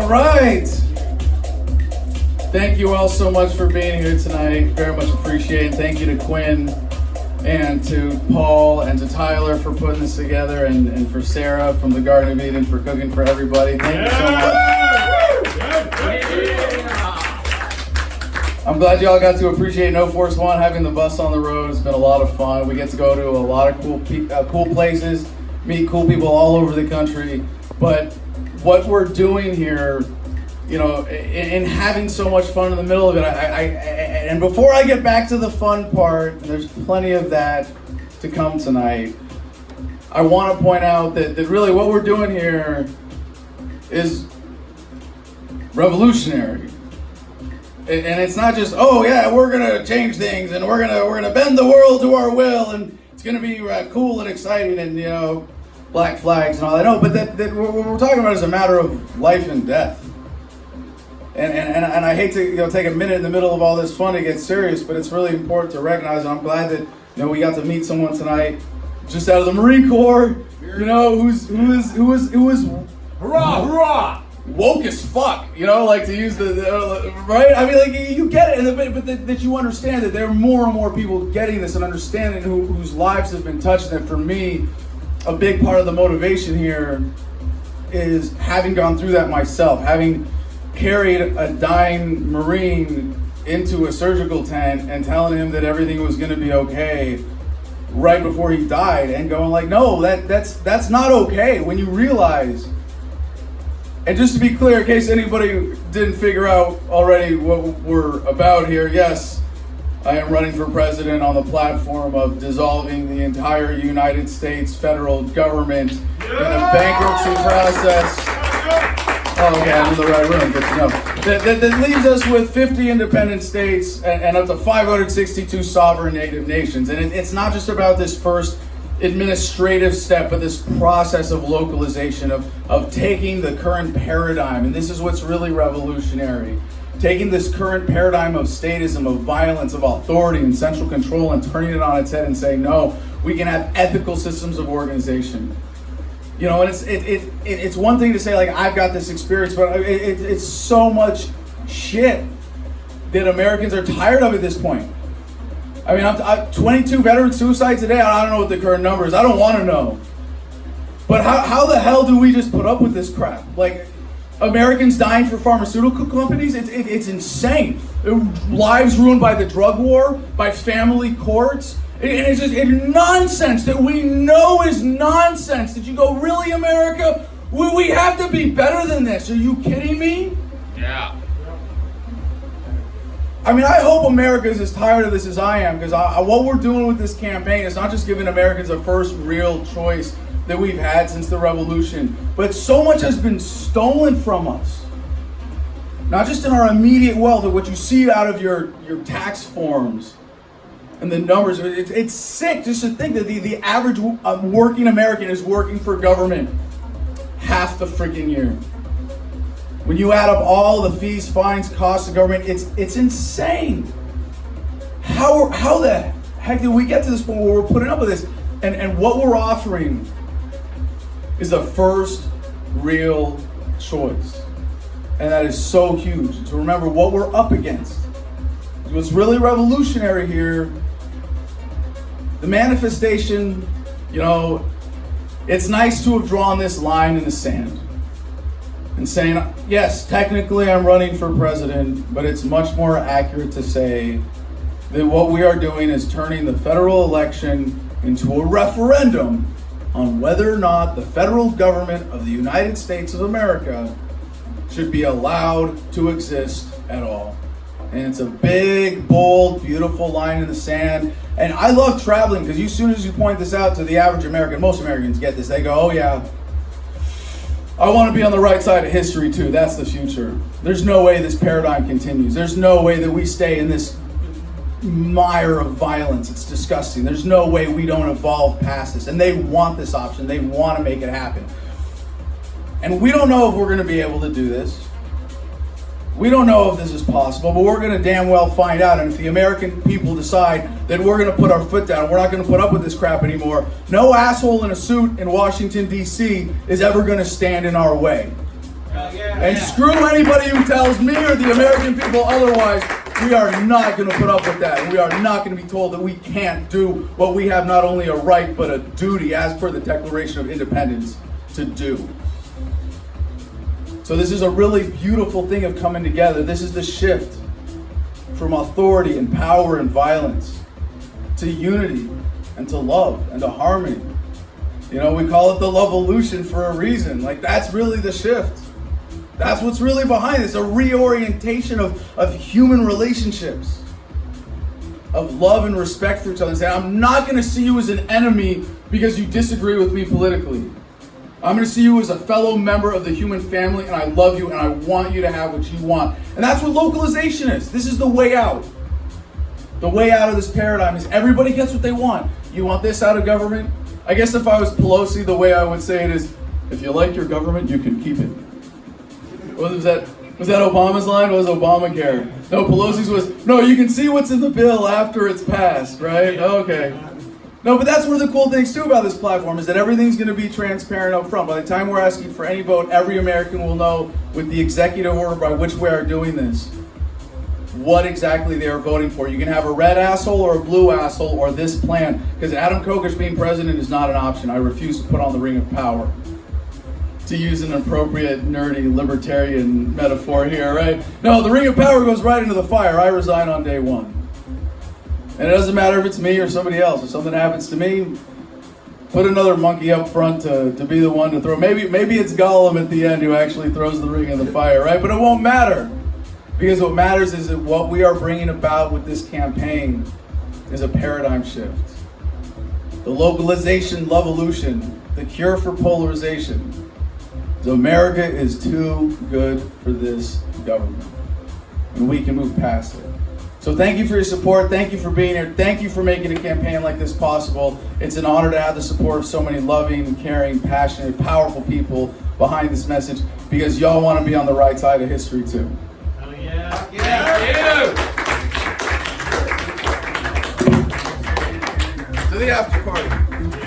All right. Thank you all so much for being here tonight. Very much appreciate it. Thank you to Quinn and to Paul and to Tyler for putting this together, and for Sarah from the Garden of Eden for cooking for everybody. Thank you so much. I'm glad y'all got to appreciate No Force One having the bus on the road. It's been a lot of fun. We get to go to a lot of cool places, meet cool people all over the country. But what we're doing here, you know, and having so much fun in the middle of it, and before I get back to the fun part, and there's plenty of that to come tonight, I want to point out that really what we're doing here is revolutionary. And it's not just, oh yeah, we're gonna change things and we're gonna bend the world to our will and it's gonna be cool and exciting and, you know, black flags and all that. No, but that what we're talking about is a matter of life and death. And I hate to take a minute in the middle of all this fun to get serious, but it's really important to recognize. And I'm glad that we got to meet someone tonight, just out of the Marine Corps, who was hurrah, woke as fuck, like to use the right. I mean, like you get it, but that you understand that there are more and more people getting this and understanding whose lives have been touched. And for me, a big part of the motivation here is having gone through that myself, having carried a dying Marine into a surgical tent and telling him that everything was going to be okay right before he died, and going like, no, that's not okay. When you realize, and just to be clear, in case anybody didn't figure out already what we're about here, yes, I am running for president on the platform of dissolving the entire United States federal government in a bankruptcy process. Oh, yeah, I'm in the right room, good to know. That leaves us with 50 independent states and up to 562 sovereign native nations. And it's not just about this first administrative step, but this process of localization, of taking the current paradigm, and this is what's really revolutionary, taking this current paradigm of statism, of violence, of authority and central control, and turning it on its head and saying, no, we can have ethical systems of organization. And it's one thing to say, like, I've got this experience, but it's so much shit that Americans are tired of at this point. I mean, I'm 22 veteran suicides a day. I don't know what the current number is. I don't want to know. But how the hell do we just put up with this crap? Like, Americans dying for pharmaceutical companies? It's insane. Lives ruined by the drug war, by family courts. And it's just nonsense that we know is nonsense. That you go, really, America? We have to be better than this. Are you kidding me? Yeah. I mean, I hope America is as tired of this as I am, because what we're doing with this campaign is not just giving Americans a first real choice that we've had since the revolution, but so much has been stolen from us. Not just in our immediate wealth, but what you see out of your tax forms and the numbers. It's sick just to think that the average working American is working for government half the freaking year. When you add up all the fees, fines, costs of government, it's insane. How the heck did we get to this point where we're putting up with this? And what we're offering is the first real choice. And that is so huge. To remember what we're up against. What's really revolutionary here, the manifestation, it's nice to have drawn this line in the sand and saying, yes, technically I'm running for president, but it's much more accurate to say that what we are doing is turning the federal election into a referendum on whether or not the federal government of the United States of America should be allowed to exist at all. And it's a big, bold, beautiful line in the sand. And I love traveling, because as soon as you point this out to the average American, most Americans get this. They go, oh yeah, I want to be on the right side of history too. That's the future. There's no way this paradigm continues. There's no way that we stay in this mire of violence. It's disgusting. There's no way we don't evolve past this. And they want this option. They want to make it happen. And we don't know if we're going to be able to do this. We don't know if this is possible, but we're going to damn well find out. And if the American people decide that we're going to put our foot down, we're not going to put up with this crap anymore, no asshole in a suit in Washington, D.C. is ever going to stand in our way. And screw anybody who tells me or the American people otherwise. We are not going to put up with that. And we are not going to be told that we can't do what we have not only a right but a duty as per the Declaration of Independence to do. So this is a really beautiful thing of coming together. This is the shift from authority and power and violence to unity and to love and to harmony. You know, we call it the Love-olution for a reason. Like, that's really the shift. That's what's really behind this, a reorientation of human relationships, of love and respect for each other. And say, I'm not going to see you as an enemy because you disagree with me politically. I'm going to see you as a fellow member of the human family, and I love you, and I want you to have what you want. And that's what localization is. This is the way out. The way out of this paradigm is everybody gets what they want. You want this out of government? I guess if I was Pelosi, the way I would say it is, if you like your government, you can keep it. What was that? Was that Obama's line? Or was Obamacare? No, Pelosi's was, no, you can see what's in the bill after it's passed, right? Okay. No, but that's one of the cool things too about this platform is that everything's going to be transparent up front. By the time we're asking for any vote, every American will know with the executive order by which we are doing this, what exactly they are voting for. You can have a red asshole or a blue asshole or this plan, because Adam Kokesh being president is not an option. I refuse to put on the ring of power. To use an appropriate nerdy libertarian metaphor here, right? No, the ring of power goes right into the fire. I resign on day one. And it doesn't matter if it's me or somebody else. If something happens to me, put another monkey up front to be the one to throw. Maybe it's Gollum at the end who actually throws the ring in the fire, right? But it won't matter. Because what matters is that what we are bringing about with this campaign is a paradigm shift. The localization, love-olution, the cure for polarization. So America is too good for this government. And we can move past it. So thank you for your support. Thank you for being here. Thank you for making a campaign like this possible. It's an honor to have the support of so many loving, caring, passionate, powerful people behind this message, because y'all want to be on the right side of history too. Oh yeah. Thank you. To the after party.